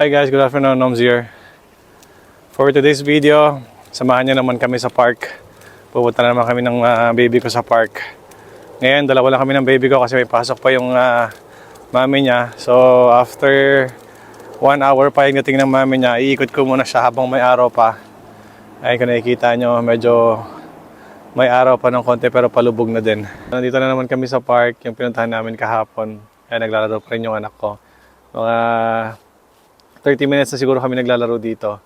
Hi guys, good afternoon, Noms here. For today's video, samahan niyo naman kami sa park. Pupunta na naman kami ng baby ko sa park. Ngayon, dalawa lang kami ng baby ko kasi may pasok pa yung mami niya. So after 1 hour pa yung dating ng mami niya, iikot ko muna siya habang may araw pa. Ay kung nakikita nyo, medyo may araw pa ng konti pero palubog na din. Nandito na naman kami sa park, yung pinuntahan namin kahapon. Ay naglalaro pa rin yung anak ko. Mga 30 minutes na siguro kami naglalaro dito.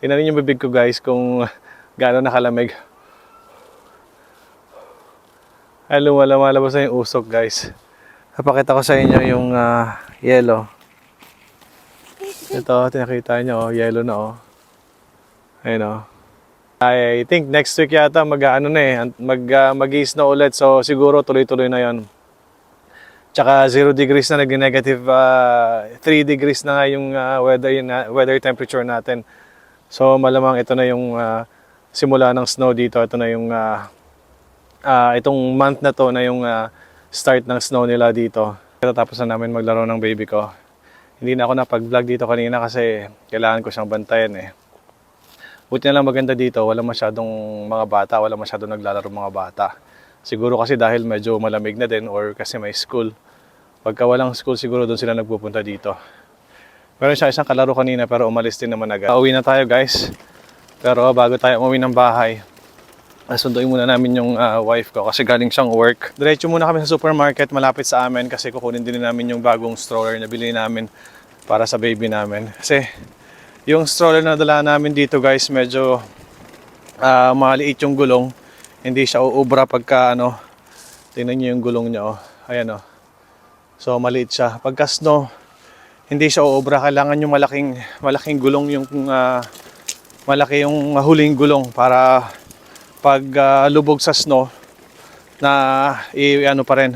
Tingnan niyo yung bibig ko guys kung gaano nakalamig. Ay lumalabas na yung usok guys. Napakita ko sa inyo yung yellow. Ito, tinakita nyo, yellow na oh. Ayun oh. I think next week yata mag-i-snow ulit. So siguro tuloy-tuloy na yon. Tsaka 0 degrees na nag-negative 3 degrees na nga yung weather temperature natin. So malamang ito na yung simula ng snow dito. Ito na yung itong month na to na yung start ng snow nila dito. Tapos na namin maglaro ng baby ko. Hindi na ako napag-vlog dito kanina kasi kailangan ko siyang bantayan eh. Buti na lang maganda dito, wala masyadong mga bata, wala masyadong naglalaro mga bata. Siguro kasi dahil medyo malamig na din or kasi may school. Pagka walang school siguro doon sila nagpupunta dito. Meron siya isang kalaro kanina pero umalis din naman agad. Pauwi na tayo guys. Pero bago tayo umuwi ng bahay, sunduin muna namin yung wife ko kasi galing siyang work. Diretso muna kami sa supermarket malapit sa amin kasi kukunin din namin yung bagong stroller na bilhin namin para sa baby namin. Kasi yung stroller na dala namin dito guys medyo maliit yung gulong. Hindi siya uubra pagka tingnan niyo yung gulong niya oh. Ayan oh. So maliit siya. Pagka snow, hindi siya uubra. Kailangan yung malaking gulong yung malaki yung huling gulong para pag lubog sa snow na pa rin,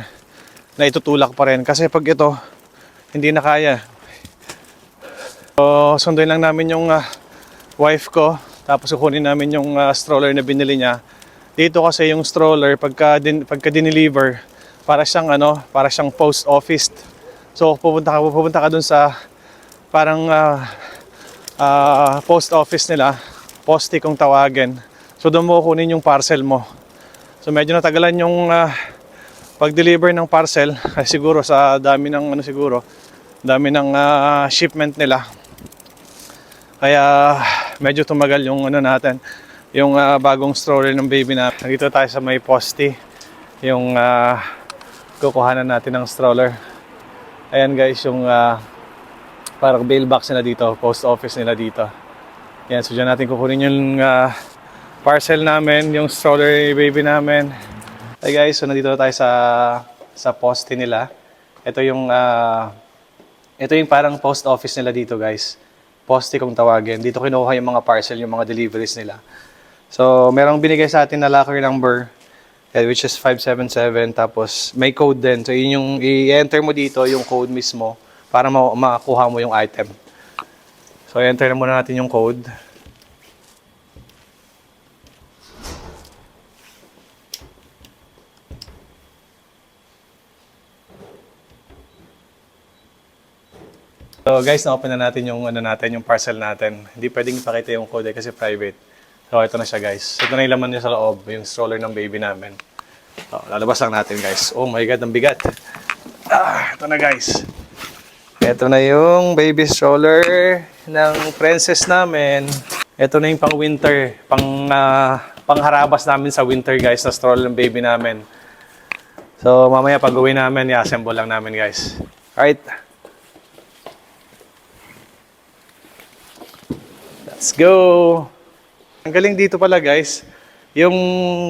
na itutulak pa rin. Kasi pag ito hindi na kaya. So sunduin lang namin yung wife ko tapos kukunin namin yung stroller na binili niya. Dito kasi yung stroller pagka dineliver para siyang post office. So pupunta ka dun sa parang post office nila, poste kung tawagin. So doon mo kukunin yung parcel mo. So medyo natagalan yung pag-deliver ng parcel kasi siguro sa dami ng dami ng shipment nila. Kaya medyo tumagal yung yung bagong stroller ng baby na. Nandito tayo sa may poste, yung kukuhanan natin ng stroller. Ayan guys, yung parang mailbox nila dito, post office nila dito. Yan, so dyan natin kukunin yung parcel namin, yung stroller baby namin. Hey guys, so nandito tayo sa poste nila. Ito yung parang post office nila dito guys. Poste kung tawagin. Dito kinuha yung mga parcel, yung mga deliveries nila. So, merong binigay sa atin na locker number, which is 577. Tapos, may code din. So, yun yung i-enter mo dito, yung code mismo, para makakuha mo yung item. So, i-enter na muna natin yung code. So, guys, na-open na natin yung yung parcel natin. Hindi pwedeng ipakita yung code kasi private. So, ito na siya guys. Ito na yung laman niya sa loob, yung stroller ng baby namin. So, lalabas lang natin guys. Oh my God, ang bigat. Ito na guys. Ito na yung baby stroller ng princess namin. Ito na yung pang winter, pangharabas namin sa winter guys, na stroller ng baby namin. So, mamaya pag uwi namin, i-assemble lang namin guys. Alright. Let's go! Ang galing dito pala guys, yung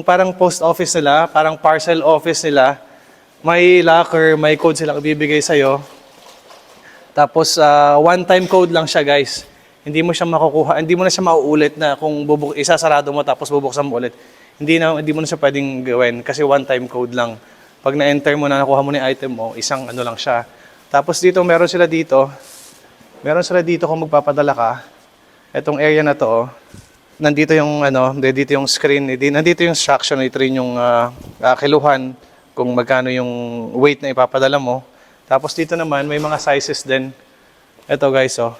parang post office nila, parang parcel office nila, may locker, may code silang ibibigay sa'yo. Tapos one-time code lang siya guys. Hindi mo siya makukuha, hindi mo na siya mauulit na kung isasarado mo tapos bubuksan mo ulit. Hindi mo na siya pwedeng gawin kasi one-time code lang. Pag na-enter mo na nakuha mo na yung item mo, isang lang siya. Tapos dito meron sila dito kung magpapadala ka. Etong area na to oh. Nandito yung dito yung screen, nandito yung instruction, ito rin yung kiluhan kung magkano yung weight na ipapadala mo. Tapos dito naman may mga sizes din. Ito guys oh.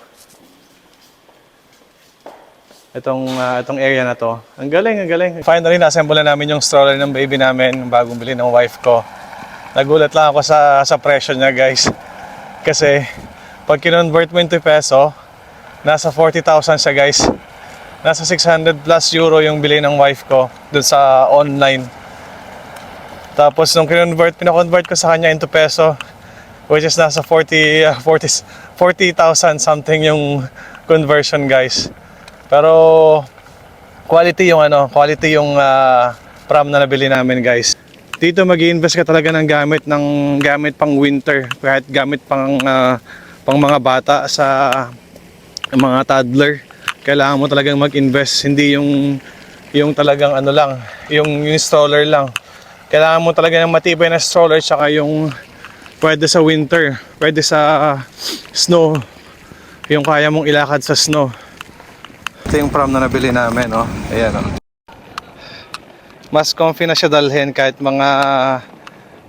Itong area na to. Ang galing, ang galing. Finally, na-assemble na namin yung stroller ng baby namin, yung bagong bili ng wife ko. Nagulat lang ako sa presyo niya, guys. Kasi, pag kinonvert mo into peso, nasa 40,000 siya, guys. Nasa 600 plus euro yung bili ng wife ko dun sa online. Tapos, nung pinakonvert ko sa kanya into peso, which is nasa 40,000 something yung conversion, guys. Pero quality yung pram na nabili namin, guys. Dito mag-i-invest ka talaga ng gamit pang winter, kahit gamit pang mga bata sa mga toddler. Kailangan mo talagang mag-invest, hindi yung talagang yung stroller lang. Kailangan mo talaga ng matibay na stroller, tsaka yung pwede sa winter, pwede sa snow, yung kaya mong ilakad sa snow. Ito yung pram na nabili namin, oh. Ayan, oh. Mas comfy na siya dalhin kahit mga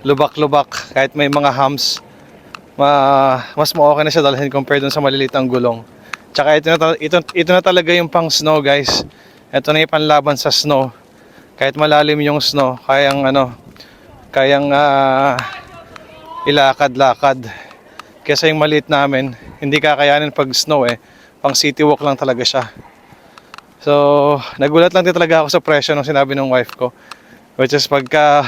lubak-lubak, kahit may mga humps. Mas okay na siya dalhin compared dun sa maliliit ang gulong. Tsaka ito na talaga yung pang snow, guys. Ito na yung panlaban sa snow. Kahit malalim yung snow, kayang ilakad-lakad. Kesa yung maliit namin, hindi kakayanin pag snow eh. Pang city walk lang talaga siya. So, nagulat lang din talaga ako sa presyo nung sinabi ng wife ko. Which is pagka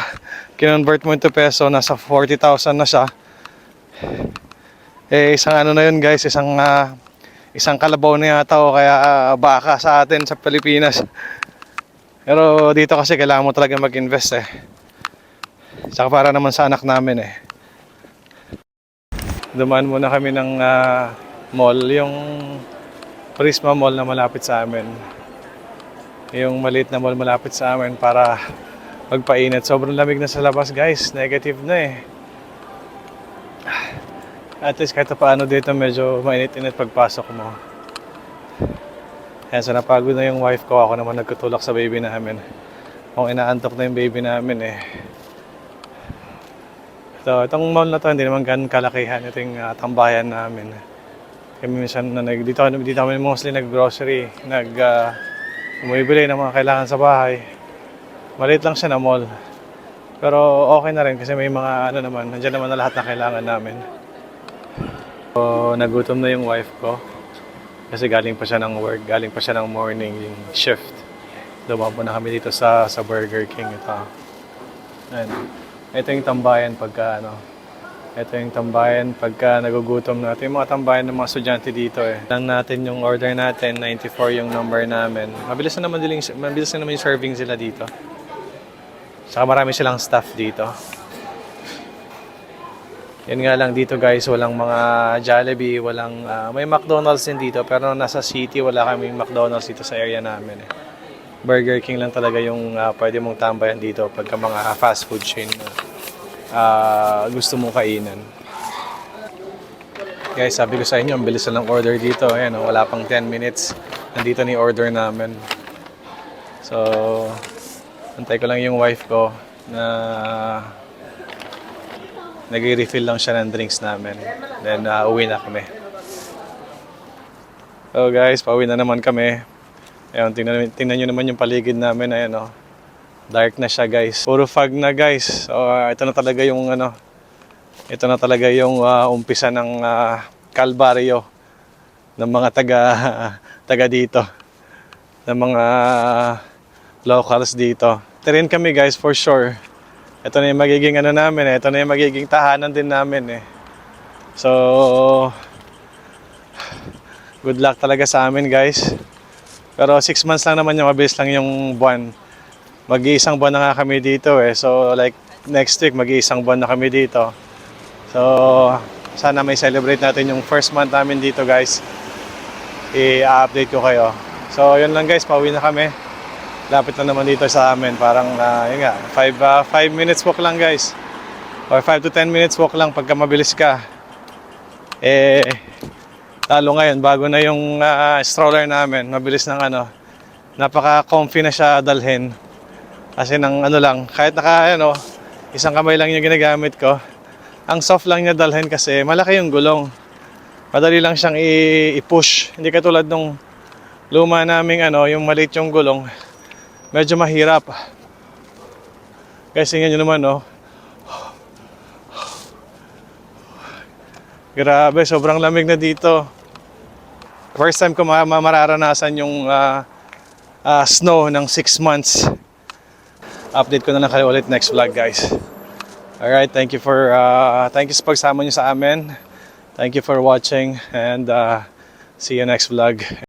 kinonvert mo into peso, nasa 40,000 na siya. Eh, isang na yun, guys, isang kalabaw na yata o kaya baka sa atin sa Pilipinas. Pero dito kasi kailangan mo talaga mag-invest eh. Saka para naman sa anak namin eh. Dumaan muna kami ng mall, yung Prisma Mall na malapit sa amin. Yung maliit na mall malapit sa amin para magpainit. Sobrang lamig na sa labas, guys. Negative na eh. At least kahit paano dito medyo mainit-init pagpasok mo. Ayan, so napagod na yung wife ko. Ako naman nagtutulak sa baby namin. Kung inaantok na yung baby namin eh. So, itong mall na to hindi naman ganun kalakihan. Ito yung tambayan namin. Kami minsan dito kami mostly nag-grocery, bumibili ng mga kailangan sa bahay. Maliit lang siya na mall. Pero okay na rin kasi may mga nandiyan naman na lahat na kailangan namin. So, nagutom na yung wife ko. Kasi galing pa siya ng work, galing pa siya ng morning shift. Dumapo na kami dito sa Burger King ito. Ayan. Ito yung tambayan Ito yung tambayan pagka nagugutom na. Ito yung mga tambayan ng mga estudyante dito eh. Lang natin yung order natin, 94 yung number namin. Mabilis na naman yung serving sila dito. Saka marami silang staff dito. Yan nga lang dito, guys, walang mga Jollibee, may McDonald's din dito pero nasa city wala kaming McDonald's dito sa area namin eh. Burger King lang talaga yung pwede mong tambayan dito pagka mga fast food chain gusto mong kainan. Guys, sabi ko sa inyo, ang bilis na ng order dito. Ayan, wala pang 10 minutes. Nandito na yung order namin. So, antay ko lang yung wife ko na nag-refill lang siya ng drinks namin. Then, uwi na kami. So guys, pauwi na naman kami. Ayan, tingnan nyo naman yung paligid namin. Ayan, dark na siya, guys. Puro fog na, guys. So, ito na talaga yung umpisa ng kalbaryo ng mga taga dito. Ng mga locals dito. Tirin kami, guys, for sure. Ito na yung magiging namin eh. Ito na yung magiging tahanan din namin eh. So, good luck talaga sa amin, guys. Pero 6 months lang naman yung mabilis lang yung buwan. Mag-iisang buwan na nga kami dito eh. So like next week mag-iisang buwan na kami dito. So sana may celebrate natin yung first month namin dito, guys. I-update ko kayo. So yun lang, guys, pauwi na kami. Lapit na naman dito sa amin. Parang yun nga, 5 minutes walk lang, guys. Or 5 to 10 minutes walk lang pagka mabilis ka. Lalo ngayon, bago na yung stroller namin. Mabilis ng napaka-comfy na siya dalhin. Kasi ng lang, kahit isang kamay lang yung ginagamit ko. Ang soft lang niya dalhin kasi malaki yung gulong. Madali lang siyang i-push. Hindi katulad nung luma naming yung maliit yung gulong, medyo mahirap. Kasi nga nyo naman, grabe, sobrang lamig na dito. First time ko mararanasan yung snow ng 6 months. Update ko na lang kayo ulit next vlog, guys. Alright, thank you sa pagsama nyo sa amin. Thank you for watching and see you next vlog.